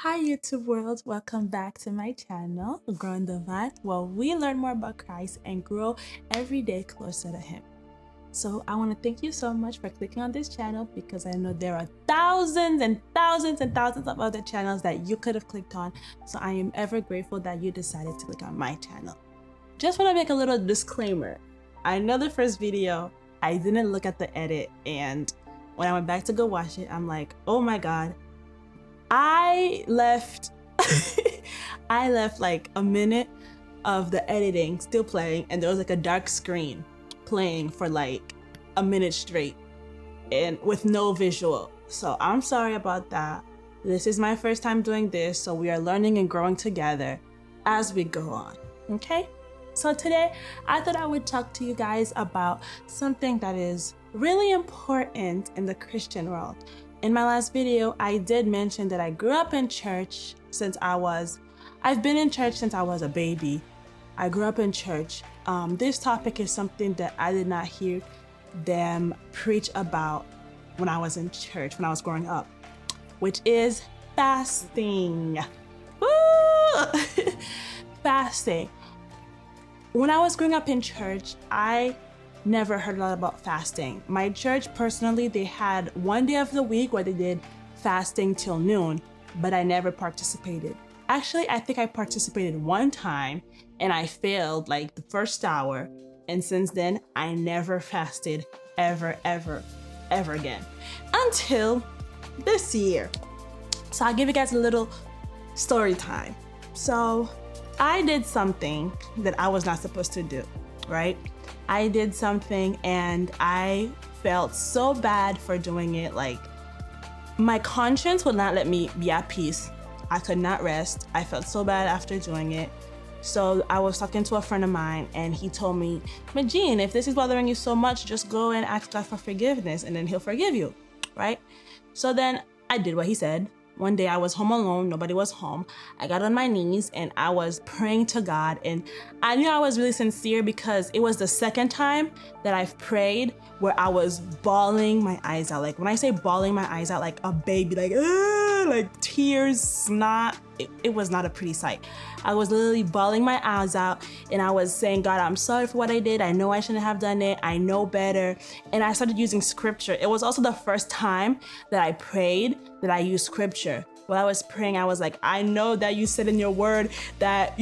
Hi YouTube world, welcome back to my channel, Growing Divine, where we learn more about Christ and grow every day closer to Him. So I want to thank you so much for clicking on this channel because I know there are thousands and thousands and thousands of other channels that you could have clicked on. So I am ever grateful that you decided to click on my channel. Just want to make a little disclaimer. I know the first video, I didn't look at the edit, and when I went back to go watch it, I'm like, oh my God, I left I left like a minute of the editing still playing, and there was like a dark screen playing for like a minute straight and with no visual. So I'm sorry about that. This is my first time doing this, so we are learning and growing together as we go on. Okay? So today I thought I would talk to you guys about something that is really important in the Christian world. In my last video, I did mention that I grew up in church I've been in church since I was a baby. I grew up in church. This topic is something that I did not hear them preach about when I was in church, when I was growing up, which is fasting. Woo! Fasting. When I was growing up in church, I never heard a lot about fasting. My church, personally, they had one day of the week where they did fasting till noon, but I never participated. Actually, I think I participated one time and I failed like the first hour. And since then, I never fasted ever again until this year. So I'll give you guys a little story time. So I did something that I was not supposed to do, right? I did something and I felt so bad for doing it. Like, my conscience would not let me be at peace. I could not rest. I felt so bad after doing it. So I was talking to a friend of mine and he told me, Majine, if this is bothering you so much, just go and ask God for forgiveness and then He'll forgive you, right? So then I did what he said. One day I was home alone, nobody was home. I got on my knees and I was praying to God, and I knew I was really sincere because it was the second time that I've prayed where I was bawling my eyes out. Like, when I say bawling my eyes out, like a baby, like tears, snot, it was not a pretty sight. I was literally bawling my eyes out and I was saying, God, I'm sorry for what I did. I know I shouldn't have done it. I know better. And I started using scripture. It was also the first time that I prayed that I used scripture. While I was praying, I was like, I know that you said in your word that,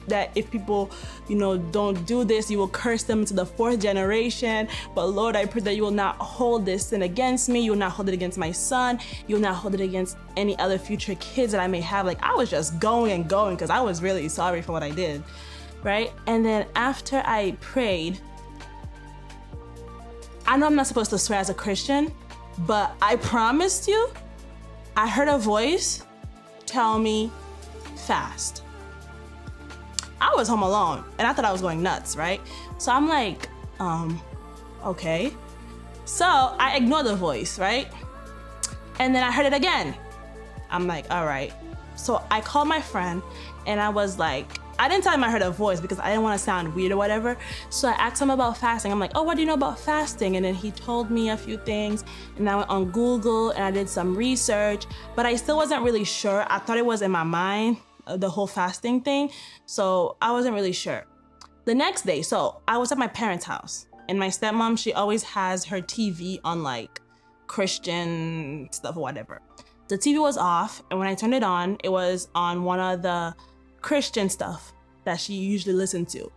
that if people, don't do this, you will curse them to the fourth generation. But Lord, I pray that you will not hold this sin against me. You will not hold it against my son. You will not hold it against any other future kids that I may have. Like, I was just going and going because I was really sorry for what I did, right? And then after I prayed, I know I'm not supposed to swear as a Christian, but I promised you, I heard a voice tell me, fast. I was home alone and I thought I was going nuts, right? So I'm like, okay. So I ignored the voice, right? And then I heard it again. I'm like, all right. So I called my friend and I was like, I didn't tell him I heard a voice because I didn't want to sound weird or whatever. So I asked him about fasting. I'm like, oh, what do you know about fasting? And then he told me a few things, and I went on Google and I did some research, but I still wasn't really sure. I thought it was in my mind, the whole fasting thing. So I wasn't really sure. The next day, so I was at my parents' house, and my stepmom, she always has her TV on like Christian stuff or whatever. The TV was off, and when I turned it on, it was on one of the Christian stuff that she usually listened to.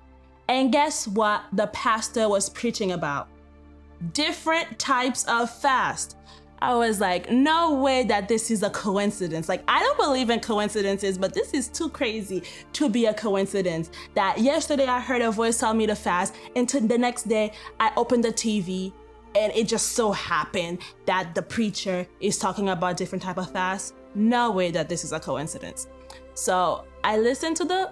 And guess what the pastor was preaching about? Different types of fast. I was like, no way that this is a coincidence. Like, I don't believe in coincidences, but this is too crazy to be a coincidence that yesterday I heard a voice tell me to fast, and the next day I opened the TV and it just so happened that the preacher is talking about different type of fast. No way that this is a coincidence. So I listened to the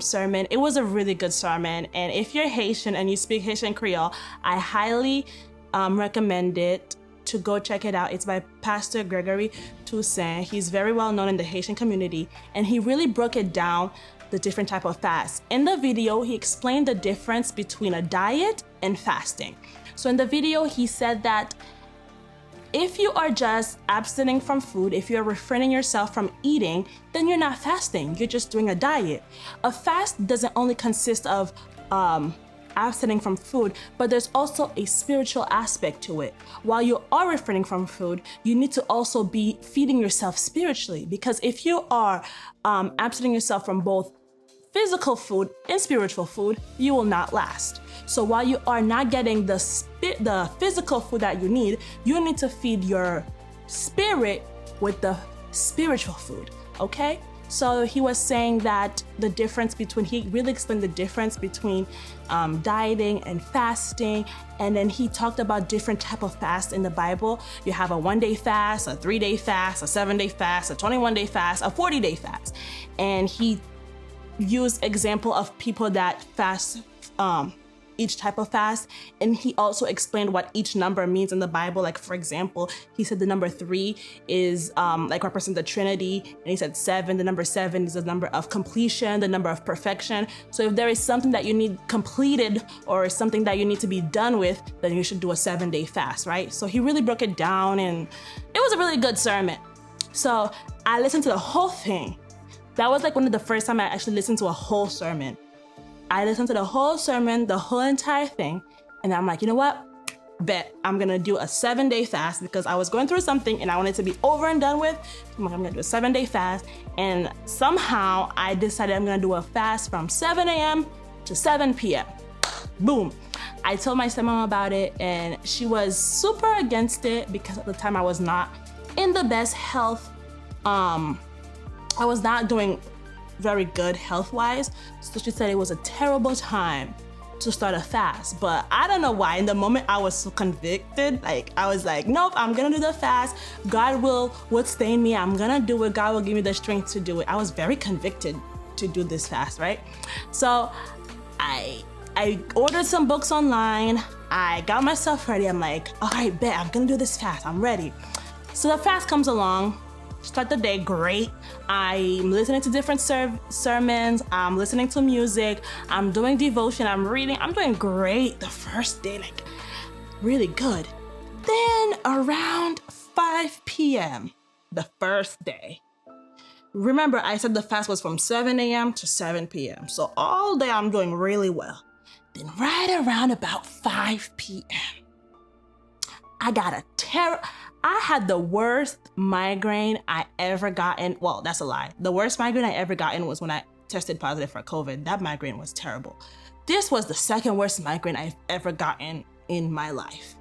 sermon. It was a really good sermon, and if you're Haitian and you speak Haitian Creole, I highly recommend it to go check it out. It's by Pastor Gregory Toussaint. He's very well known in the Haitian community, and he really broke it down, the different type of fast. In the video, he explained the difference between a diet and fasting. So in the video, he said that If you are just abstaining from food, if you're refraining yourself from eating, then you're not fasting. You're just doing a diet. A fast doesn't only consist of abstaining from food, but there's also a spiritual aspect to it. While you are refraining from food, you need to also be feeding yourself spiritually, because if you are abstaining yourself from both physical food and spiritual food, you will not last. So while you are not getting the physical food that you need to feed your spirit with the spiritual food, okay? So he was saying that he really explained the difference between dieting and fasting. And then he talked about different type of fast in the Bible. You have a 1-day fast, a 3-day fast, a 7-day fast, a 21-day fast, a 40-day fast. And he used example of people that fast each type of fast. And he also explained what each number means in the Bible. Like, for example, he said the number 3 is like represent the Trinity. And he said 7, the number 7 is the number of completion, the number of perfection. So if there is something that you need completed or something that you need to be done with, then you should do a 7-day fast, right? So he really broke it down, and it was a really good sermon. So I listened to the whole thing. That was like one of the first time I actually listened to a whole sermon. I listened to the whole sermon, the whole entire thing, and I'm like, you know what? Bet I'm gonna do a 7-day fast, because I was going through something and I wanted to be over and done with. I'm like, I'm gonna do a 7-day fast. And somehow I decided I'm gonna do a fast from 7 a.m. to 7 p.m. Boom. I told my stepmom about it, and she was super against it, because at the time I was not in the best health. I was not doing very good health-wise. So she said it was a terrible time to start a fast. But I don't know why. In the moment, I was so convicted. Like, I was like, nope, I'm gonna do the fast. God will sustain me. I'm gonna do it. God will give me the strength to do it. I was very convicted to do this fast, right? So I ordered some books online. I got myself ready. I'm like, all right, bet, I'm gonna do this fast. I'm ready. So the fast comes along. Start the day great. I'm listening to different sermons. I'm listening to music. I'm doing devotion. I'm reading. I'm doing great the first day, like really good. Then around 5 p.m., the first day. Remember, I said the fast was from 7 a.m. to 7 p.m. So all day I'm doing really well. Then right around about 5 p.m., I got I had the worst migraine I ever gotten. Well, that's a lie. The worst migraine I ever gotten was when I tested positive for COVID. That migraine was terrible. This was the second worst migraine I've ever gotten in my life.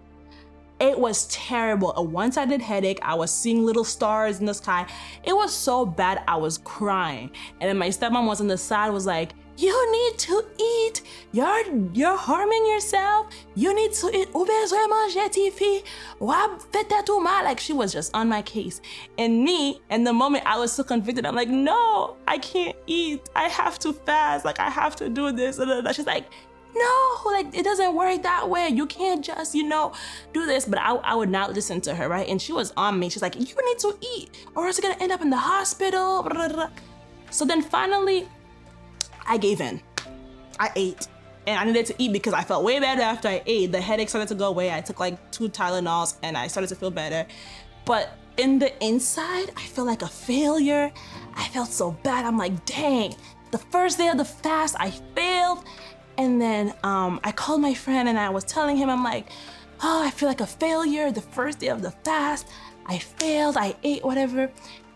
It was terrible. A one-sided headache. I was seeing little stars in the sky. It was so bad, I was crying. And then my stepmom was on the side, was like, you need to eat. You're harming yourself. You need to eat. Like, she was just on my case. And me, in the moment, I was so convicted. I'm like, no, I can't eat. I have to fast. Like, I have to do this. She's like, no, like, it doesn't work that way. You can't just, do this. But I would not listen to her, right? And she was on me. She's like, you need to eat, or else you're gonna end up in the hospital. So then finally, I gave in. I ate. And I needed to eat because I felt way better after I ate. The headache started to go away. I took like 2 Tylenols and I started to feel better. But in the inside, I felt like a failure. I felt so bad. I'm like, dang, the first day of the fast, I failed. And then I called my friend and I was telling him, I'm like, oh, I feel like a failure. The first day of the fast, I failed, I ate, whatever.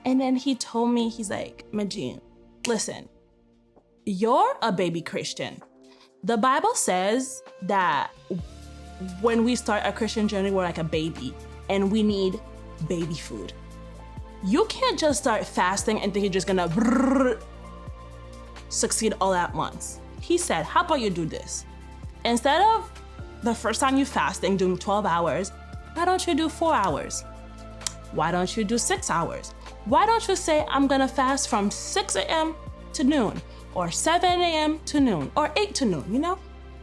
And then he told me, he's like, Majin, listen, you're a baby Christian. The Bible says that when we start a Christian journey, we're like a baby and we need baby food. You can't just start fasting and think you're just gonna succeed all at once. He said, how about you do this? Instead of the first time you fasting doing 12 hours, why don't you do 4 hours? Why don't you do 6 hours? Why don't you say, I'm gonna fast from 6 a.m. to noon, or 7 a.m. to noon, or 8 to noon,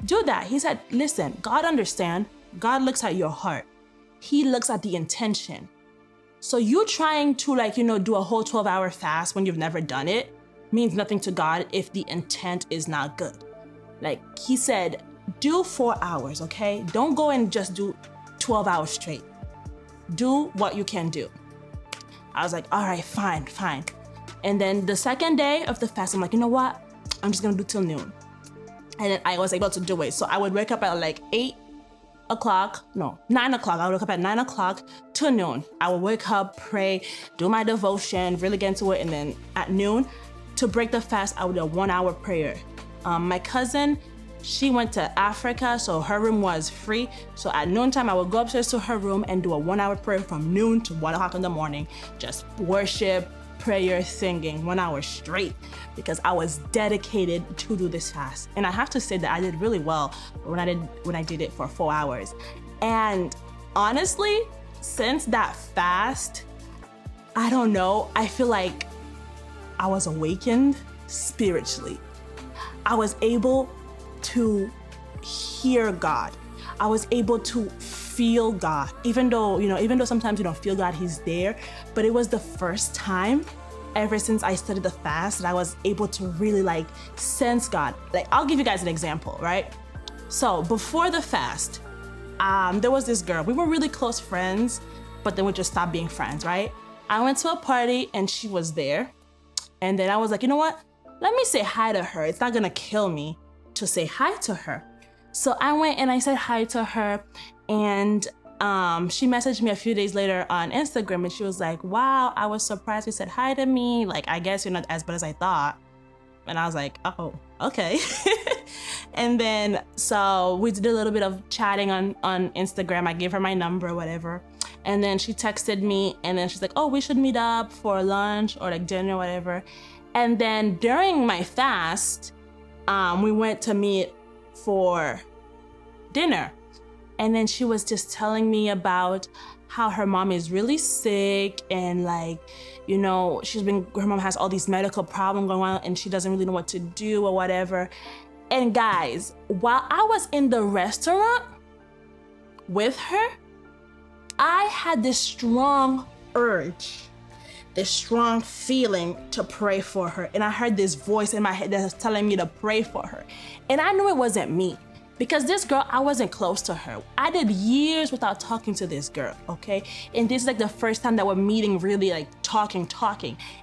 Do that. He said, listen, God understands. God looks at your heart. He looks at the intention. So you trying to do a whole 12-hour fast when you've never done it means nothing to God if the intent is not good. Like he said, do 4 hours, okay? Don't go and just do 12 hours straight. do what you can do. I was like, all right, fine. And then the second day of the fast, I'm like, you know what? I'm just gonna do till noon. And then I was able to do it. So I would wake up at like 9 o'clock. I would wake up at 9 o'clock to noon. I would wake up, pray, do my devotion, really get into it. And then at noon, to break the fast, I would do a 1 hour prayer. My cousin, she went to Africa, so her room was free. So at noontime, I would go upstairs to her room and do a 1 hour prayer from noon to 1 o'clock in the morning. Just worship, prayer, singing, 1 hour straight, because I was dedicated to do this fast. And I have to say that I did really well when I did it for 4 hours. And honestly, since that fast, I don't know, I feel like I was awakened spiritually. I was able to hear God. I was able to feel God, even though sometimes you don't feel God, He's there. But it was the first time ever since I studied the fast that I was able to really like sense God. Like, I'll give you guys an example, right? So before the fast, there was this girl. We were really close friends, but then we just stopped being friends, right? I went to a party and she was there. And then I was like, you know what? Let me say hi to her. It's not gonna kill me to say hi to her. So I went and I said hi to her, and she messaged me a few days later on Instagram, and she was like, wow, I was surprised you said hi to me. Like, I guess you're not as bad as I thought. And I was like, oh, okay. And then, so we did a little bit of chatting on Instagram. I gave her my number, whatever. And then she texted me, and then she's like, oh, we should meet up for lunch or like dinner, whatever. And then during my fast, we went to meet for dinner. And then she was just telling me about how her mom is really sick, and like, you know, her mom has all these medical problems going on and she doesn't really know what to do or whatever. And guys, while I was in the restaurant with her, I had this strong urge, this strong feeling to pray for her. And I heard this voice in my head that was telling me to pray for her. And I knew it wasn't me, because this girl, I wasn't close to her. I did years without talking to this girl, okay? And this is like the first time that we're meeting, really like talking.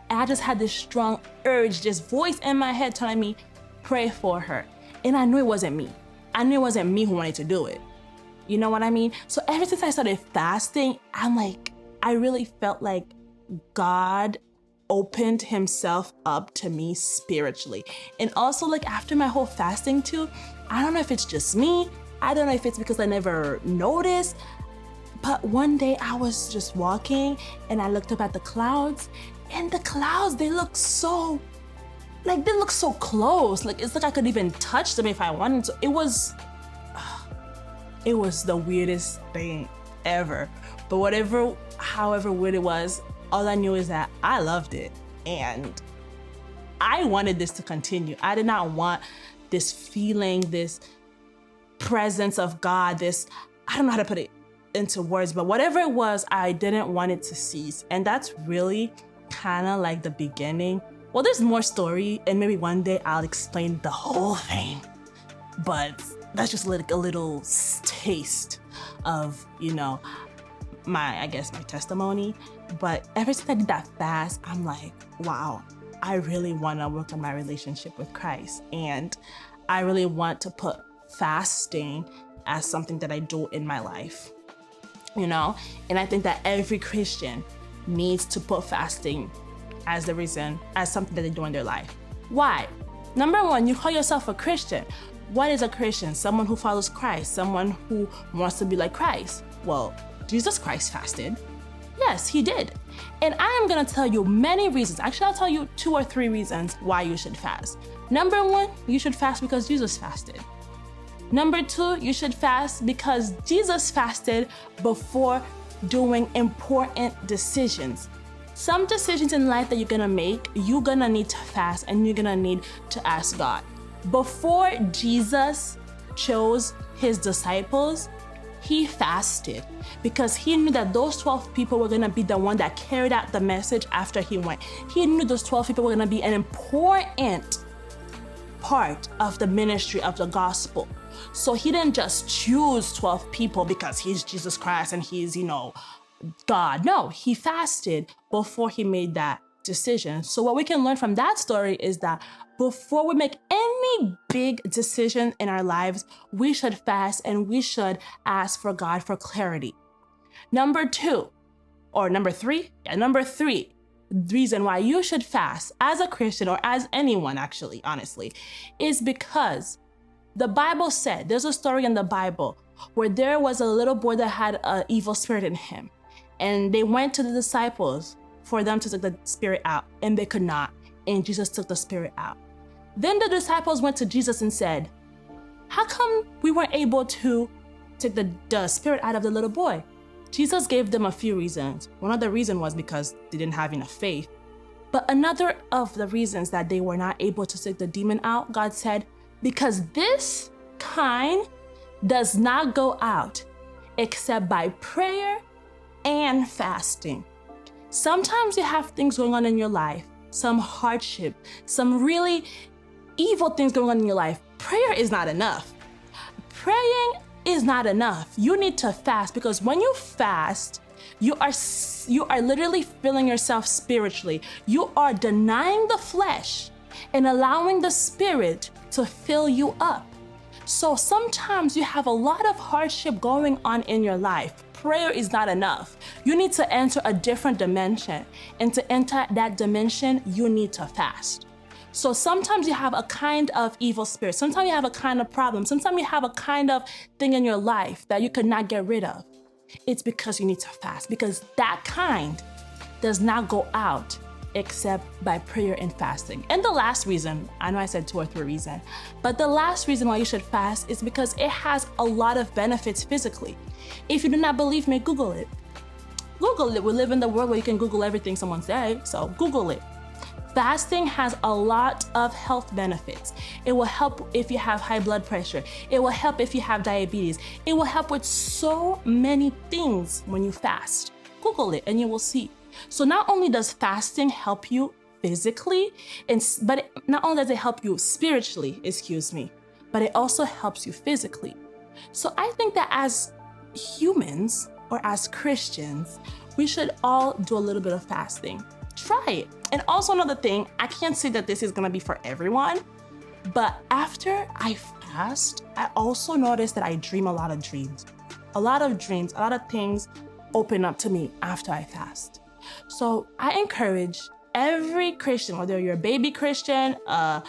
And I just had this strong urge, this voice in my head telling me, pray for her. And I knew it wasn't me. I knew it wasn't me who wanted to do it. You know what I mean? So ever since I started fasting, I really felt like God opened Himself up to me spiritually. And also, like, after my whole fasting too, I don't know if it's just me. I don't know if it's because I never noticed, but one day I was just walking and I looked up at the clouds, and the clouds, they look so close. Like, it's like I could even touch them if I wanted to. It was the weirdest thing ever. But however weird it was, all I knew is that I loved it, and I wanted this to continue. I did not want this feeling, this presence of God, I don't know how to put it into words, but whatever it was, I didn't want it to cease. And that's really kind of like the beginning. Well, there's more story, and maybe one day I'll explain the whole thing, but that's just like a little taste of, you know, my testimony. But ever since I did that fast, I'm like, wow, I really want to work on my relationship with Christ. And I really want to put fasting as something that I do in my life, you know? And I think that every Christian needs to put fasting as something that they do in their life. Why? Number one, you call yourself a Christian. What is a Christian? Someone who follows Christ, someone who wants to be like Christ. Well, Jesus Christ fasted. Yes, He did. And I am gonna tell you many reasons. Actually, I'll tell you 2 or 3 reasons why you should fast. Number one, you should fast because Jesus fasted. Number 2, you should fast because Jesus fasted before doing important decisions. Some decisions in life that you're gonna make, you're gonna need to fast, and you're gonna need to ask God. Before Jesus chose His disciples, He fasted because He knew that those 12 people were gonna be the one that carried out the message after He went. He knew those 12 people were gonna be an important part of the ministry of the gospel. So He didn't just choose 12 people because He's Jesus Christ and He's, you know, God. No, he fasted before he made that decision. So what we can learn from that story is that before we make any big decision in our lives, we should fast and we should ask for God for clarity. Number three, reason why you should fast as a Christian or as anyone actually, honestly, is because the Bible said, there's a story in the Bible where there was a little boy that had an evil spirit in him. And they went to the disciples for them to take the spirit out, and they could not. And Jesus took the spirit out. Then the disciples went to Jesus and said, how come we weren't able to take the spirit out of the little boy? Jesus gave them a few reasons. One of the reasons was because they didn't have enough faith. But another of the reasons that they were not able to take the demon out, God said, because this kind does not go out except by prayer and fasting. Sometimes you have things going on in your life, some hardship, some really evil things going on in your life. Prayer is not enough. Praying is not enough. You need to fast, because when you fast, you are literally filling yourself spiritually. You are denying the flesh and allowing the spirit to fill you up. So sometimes you have a lot of hardship going on in your life. Prayer is not enough. You need to enter a different dimension. And to enter that dimension, you need to fast. So sometimes you have a kind of evil spirit. Sometimes you have a kind of problem. Sometimes you have a kind of thing in your life that you could not get rid of. It's because you need to fast, because that kind does not go out except by prayer and fasting. And the last reason, I know I said 2 or 3 reasons, but the last reason why you should fast is because it has a lot of benefits physically. If you do not believe me, Google it. Google it. We live in the world where you can Google everything someone says, so Google it. Fasting has a lot of health benefits. It will help if you have high blood pressure. It will help if you have diabetes. It will help with so many things when you fast. Google it and you will see. So not only does fasting help you physically, but not only does it help you spiritually, but it also helps you physically. So I think that as humans or as Christians, we should all do a little bit of fasting. Try it. And also another thing, I can't say that this is gonna be for everyone, but after I fast, I also noticed that I dream a lot of dreams. A lot of things open up to me after I fast. So I encourage every Christian, whether you're a baby Christian, a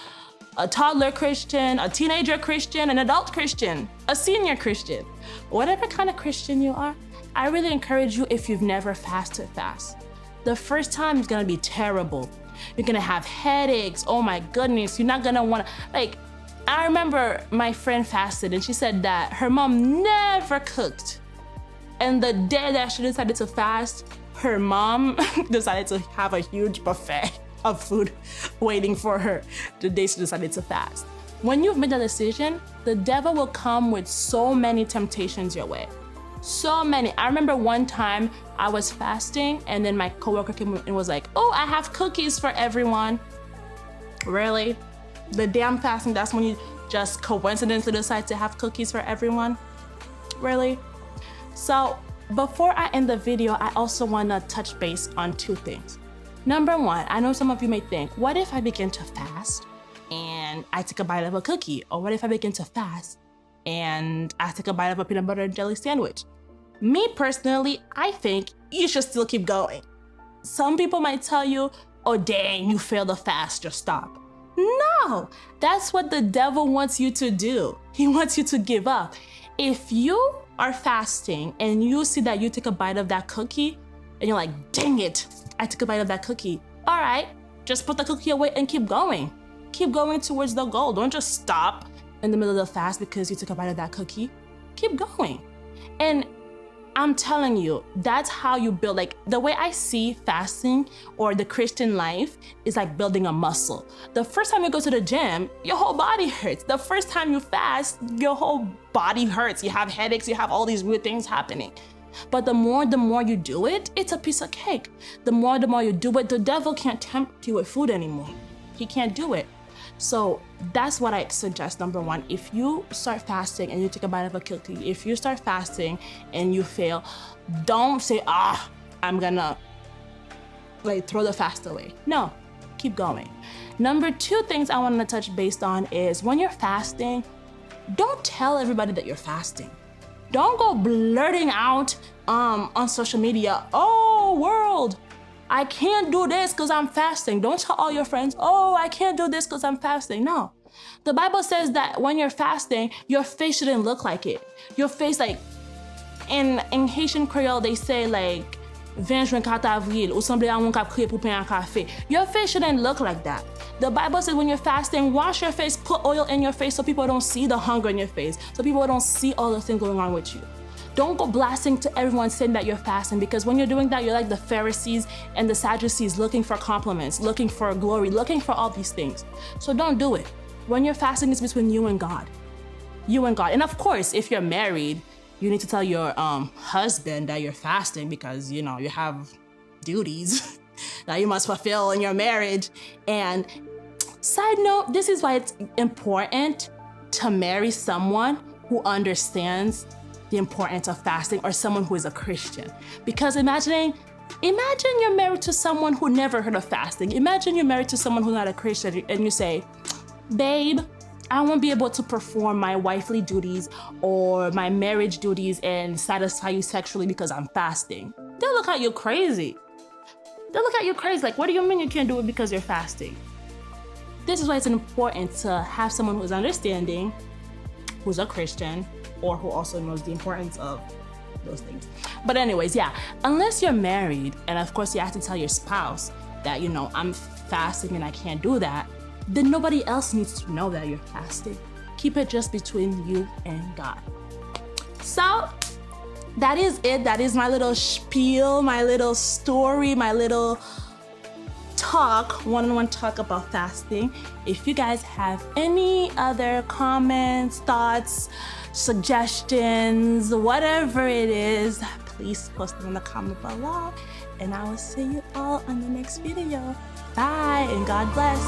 toddler Christian, a teenager Christian, an adult Christian, a senior Christian, whatever kind of Christian you are, I really encourage you, if you've never fasted, fast. The first time is gonna be terrible. You're gonna have headaches. Oh my goodness, you're not gonna wanna, I remember my friend fasted and she said that her mom never cooked. And the day that she decided to fast, her mom decided to have a huge buffet of food waiting for her the day she decided to fast. When you've made a decision, the devil will come with so many temptations your way. So many. I remember one time I was fasting and then my coworker came and was like, oh, I have cookies for everyone. Really? The day I'm fasting, that's when you just coincidentally decide to have cookies for everyone? Really? So before I end the video, I also want to touch base on 2 things. Number 1, I know some of you may think, what if I begin to fast and I take a bite of a cookie? Or what if I begin to fast and I take a bite of a peanut butter and jelly sandwich? Me personally, I think you should still keep going. Some people might tell you, oh dang, you failed the fast, just stop. No, that's what the devil wants you to do. He wants you to give up. If you are fasting and you see that you take a bite of that cookie and you're like, dang it, I took a bite of that cookie. All right, just put the cookie away and keep going. Keep going towards the goal. Don't just stop in the middle of the fast because you took a bite of that cookie. Keep going. And I'm telling you, that's how you build, the way I see fasting or the Christian life is like building a muscle. The first time you go to the gym, your whole body hurts. The first time you fast, your whole body hurts. You have headaches, you have all these weird things happening. But the more you do it, it's a piece of cake. The more you do it, the devil can't tempt you with food anymore. He can't do it. So that's what I suggest. Number one, if you start fasting and you take a bite of a cookie, if you start fasting and you fail, don't say, I'm gonna like throw the fast away. No, keep going. Number two things I want to touch based on is when you're fasting, don't tell everybody that you're fasting. Don't go blurting out on social media, oh world, I can't do this because I'm fasting. Don't tell all your friends, oh, I can't do this because I'm fasting. No. The Bible says that when you're fasting, your face shouldn't look like it. Your face, like, in Haitian Creole, they say like, 20 juin 4 avril, ou semble a moun kap kriye pou pen an kafe. Your face shouldn't look like that. The Bible says when you're fasting, wash your face, put oil in your face so people don't see the hunger in your face, so people don't see all the things going on with you. Don't go blasting to everyone saying that you're fasting, because when you're doing that, you're like the Pharisees and the Sadducees, looking for compliments, looking for glory, looking for all these things. So don't do it. When you're fasting, it's between you and God. You and God. And of course, if you're married, you need to tell your husband that you're fasting because, you know, you have duties that you must fulfill in your marriage. And side note, this is why it's important to marry someone who understands the importance of fasting, or someone who is a Christian. Because imagine you're married to someone who never heard of fasting. Imagine you're married to someone who's not a Christian and you say, babe, I won't be able to perform my wifely duties or my marriage duties and satisfy you sexually because I'm fasting. They'll look at you crazy. Like, what do you mean you can't do it because you're fasting? This is why it's important to have someone who's understanding, who's a Christian, or who also knows the importance of those things. But anyways, yeah, unless you're married, and of course you have to tell your spouse that, you know, I'm fasting and I can't do that, then nobody else needs to know that you're fasting. Keep it just between you and God. So that is it. That is my little spiel, my little story, my little talk, one-on-one talk about fasting. If you guys have any other comments, thoughts, suggestions, whatever it is, please post them in the comment below, and I will see you all on the next video. Bye, and God bless.